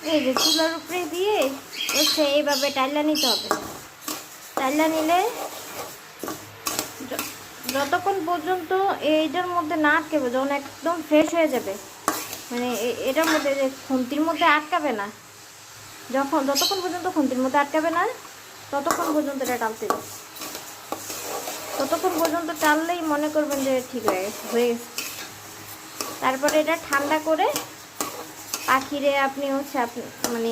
এই যে চুলার উপরে দিয়ে হচ্ছে এইভাবে টাইলা নিতে হবে। টাইলা নিলে যতক্ষণ পর্যন্ত এইটার মধ্যে না আটকাবে, যখন একদম ফ্রেশ হয়ে যাবে, মানে এটার মধ্যে যে খুন্তির মধ্যে আটকাবে না, যতক্ষণ পর্যন্ত খুন্তির মধ্যে আটকাবে না ততক্ষণ পর্যন্ত এটা টালতে হবে। ততক্ষণ পর্যন্ত টাললেই মনে করবেন যে ঠিক হয়ে গেছে। তারপরে এটা ঠান্ডা করে পাখিরে আপনি মানে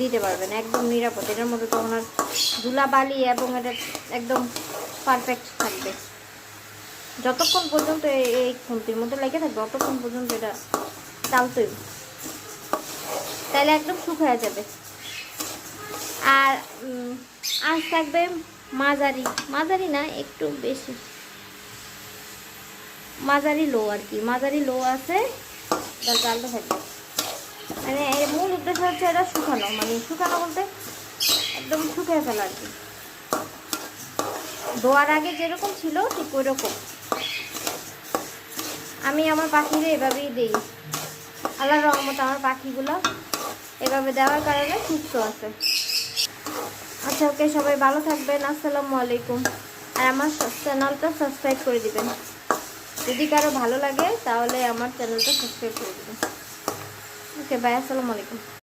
দিতে পারবেন একদম নিরাপদ। এটার মধ্যে তখন আর ধুলাবালি এবং এটা একদম পারফেক্ট থাকবে। যতক্ষণ পর্যন্ত এই খুন্তির মধ্যে লেগে থাকবে ততক্ষণ পর্যন্ত এটা টালতে হবে, তাহলে একদম শুকিয়ে যাবে। আর আঁচ থাকবে মাঝারি না, একটু বেশি মাঝারি লো আর কি, মাঝারি লো আছে তার চালটা থাকবে। মানে এর মূল উদ্দেশ্য হচ্ছে এটা শুকানো, মানে শুকানো বলতে একদম শুকিয়ে ফেলা আর কি। ধোয়ার আগে যেরকম ছিল ঠিক ওই রকম। আমি আমার পাখিরে এভাবেই দিই। আল্লাহর রহমতে আমার পাখিগুলো এভাবে দেওয়ার কারণে সুস্থ আছে। আচ্ছা, ওকে, সবাই ভালো থাকবেন। আসসালামু আলাইকুম। আর আমার চ্যানেলটা সাবস্ক্রাইব করে দিবেন। যদি কারো ভালো লাগে তাহলে আমার চ্যানেলটা সাবস্ক্রাইব করে দিবেন। ওকে, বাই, আসসালামু আলাইকুম।